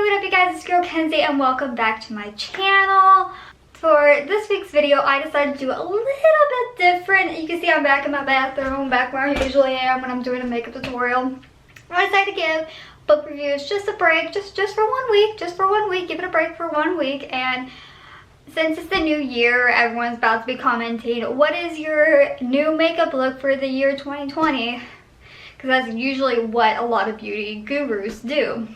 what up you guys, it's Girl Kenzie and welcome back to my channel. For this week's video, I decided to do a little bit different. You can see I'm back in my bathroom, back where I usually am when I'm doing a makeup tutorial. I decided to give book reviews just a break, just for 1 week, give it a break for 1 week. And since it's the new year, everyone's about to be commenting, what is your new makeup look for the year 2020? Because that's usually what a lot of beauty gurus do.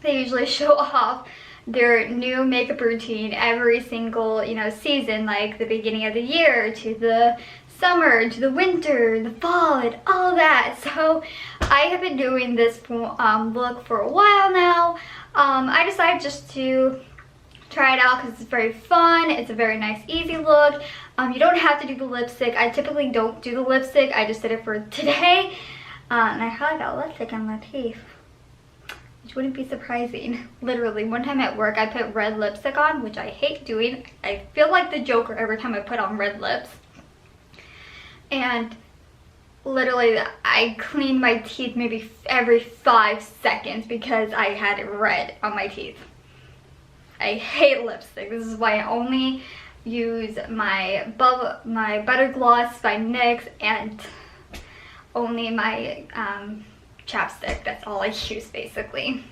They usually show off their new makeup routine every single, season, like the beginning of the year to the summer, to the winter, the fall, and all that. So I have been doing this look for a while now. I decided just to try it out because it's very fun. It's a very nice, easy look. You don't have to do the lipstick. I typically don't do the lipstick. I just did it for today. And I probably got lipstick on my teeth, which wouldn't be surprising. Literally, one time at work, I put red lipstick on, which I hate doing. I feel like the Joker every time I put on red lips. And literally, I cleaned my teeth maybe every 5 seconds because I had red on my teeth. I hate lipstick. This is why I only use my Butter Gloss by NYX and only my chapstick. That's all I use basically.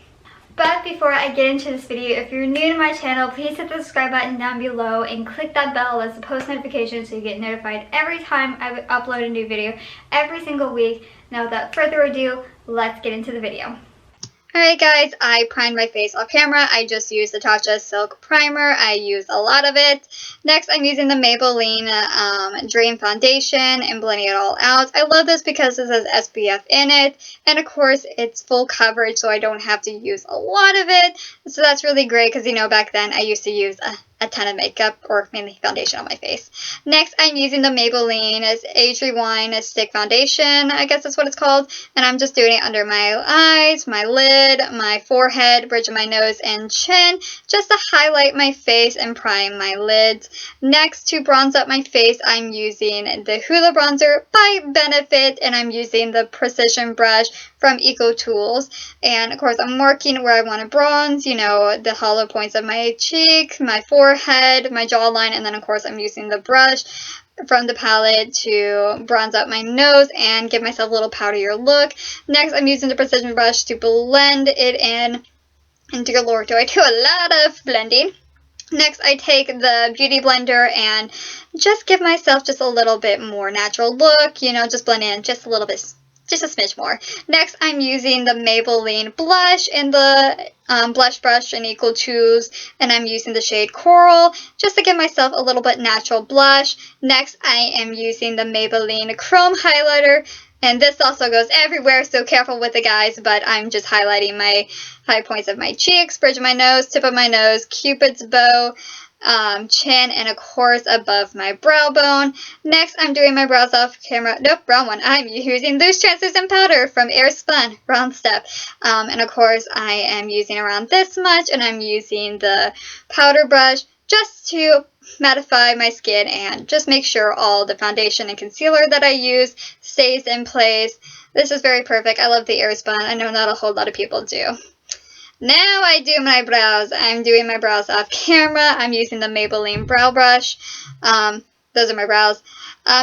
But before I get into this video, if you're new to my channel, please hit the subscribe button down below and click that bell as a post notification so you get notified every time I upload a new video every single week. Now without further ado, let's get into the video. Alright guys, I primed my face off camera. I just used the Tatcha Silk Primer. I use a lot of it. Next, I'm using the Maybelline Dream Foundation and blending it all out. I love this because it says SPF in it. And of course, it's full coverage, so I don't have to use a lot of it. So that's really great because, back then I used to use a ton of makeup or mainly foundation on my face. Next, I'm using the Maybelline Age Rewind Stick Foundation, I guess that's what it's called. And I'm just doing it under my eyes, my lid, my forehead, bridge of my nose, and chin, just to highlight my face and prime my lids. Next, to bronze up my face, I'm using the Hoola Bronzer by Benefit, and I'm using the Precision Brush from Eco Tools. And of course, I'm marking where I want to bronze, the hollow points of my cheek, my forehead, my jawline, and then of course I'm using the brush from the palette to bronze up my nose and give myself a little powderier look. Next, I'm using the Precision Brush to blend it in. And dear Lord, do I do a lot of blending. Next, I take the Beauty Blender and just give myself just a little bit more natural look, just blend in just a little bit, just a smidge more. Next, I'm using the Maybelline blush in the blush brush in Eco Tools, and I'm using the shade Coral just to give myself a little bit natural blush. Next, I am using the Maybelline Chrome highlighter, and this also goes everywhere, so careful with it, guys, but I'm just highlighting my high points of my cheeks, bridge of my nose, tip of my nose, Cupid's bow, chin, and of course above my brow bone. Next, I'm doing my brows off camera. Nope, wrong one. I'm using loose translucent powder from Airspun, wrong step. And of course I am using around this much, and I'm using the powder brush just to mattify my skin and just make sure all the foundation and concealer that I use stays in place. This is very perfect. I love the Airspun. I know not a whole lot of people do. Now I do my brows. I'm doing my brows off camera. I'm using the Maybelline Brow Brush. Those are my brows.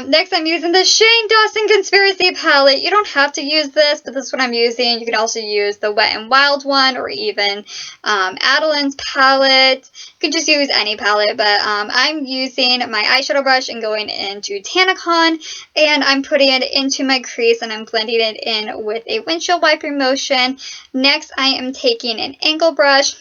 Next, I'm using the Shane Dawson Conspiracy Palette. You don't have to use this, but this is what I'm using. You can also use the Wet n Wild one or even Adeline's palette. You can just use any palette, but I'm using my eyeshadow brush and going into Tanacon, and I'm putting it into my crease, and I'm blending it in with a windshield wiper motion. Next, I am taking an angle brush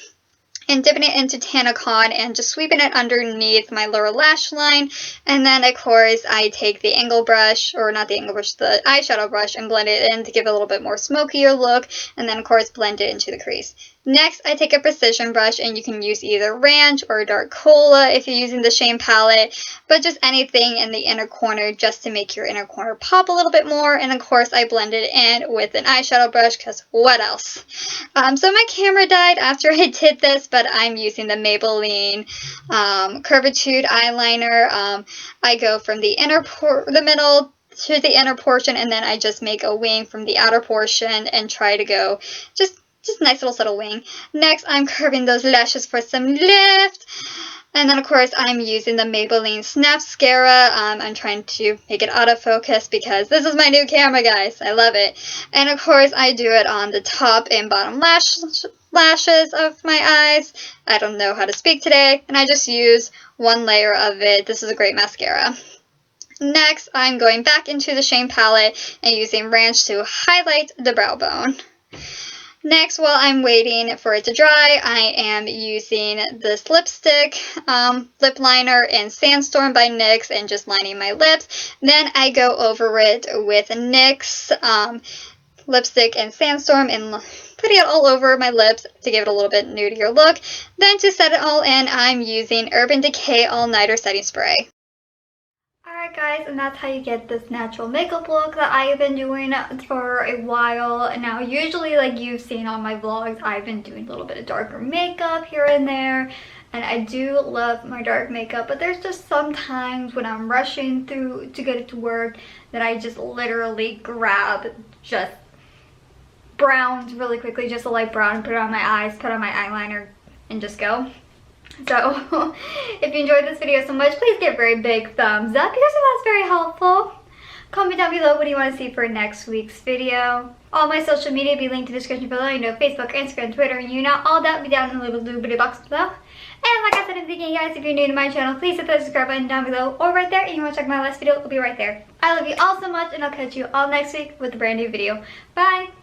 and dipping it into Tanacon and just sweeping it underneath my lower lash line. And then, of course, I take the angle brush, or not the angle brush, the eyeshadow brush, and blend it in to give it a little bit more smokier look. And then, of course, blend it into the crease. Next, I take a precision brush, and you can use either Ranch or Dark Cola if you're using the Shane palette, but just anything in the inner corner just to make your inner corner pop a little bit more. And of course, I blend it in with an eyeshadow brush, because what else? So my camera died after I did this, but I'm using the Maybelline Curvitude eyeliner. I go from the middle to the inner portion, and then I just make a wing from the outer portion and try to go just just a nice little subtle wing. Next, I'm curving those lashes for some lift. And then, of course, I'm using the Maybelline Snapscara. I'm trying to make it autofocus because this is my new camera, guys. I love it. And, of course, I do it on the top and bottom lashes of my eyes. I don't know how to speak today. And I just use one layer of it. This is a great mascara. Next, I'm going back into the Shane palette and using Ranch to highlight the brow bone. Next, while I'm waiting for it to dry, I am using this lipstick lip liner in Sandstorm by NYX and just lining my lips. Then I go over it with NYX lipstick in Sandstorm and putting it all over my lips to give it a little bit nudier look. Then to set it all in, I'm using Urban Decay All Nighter Setting Spray. Alright guys, and that's how you get this natural makeup look that I have been doing for a while now. Usually, like you've seen on my vlogs, I've been doing a little bit of darker makeup here and there. And I do love my dark makeup, but there's just some times when I'm rushing through to get it to work that I just literally grab just browns really quickly, just a light brown, put it on my eyes, put on my eyeliner, and just go. So, if you enjoyed this video so much, please give a very big thumbs up because that's very helpful. Comment down below what you want to see for next week's video. All my social media will be linked in the description below. You know, Facebook, Instagram, Twitter, and you know, all that will be down in the little doobly box below. And like I said in the beginning, guys, if you're new to my channel, please hit the subscribe button down below or right there. And you want to check my last video, it will be right there. I love you all so much, and I'll catch you all next week with a brand new video. Bye!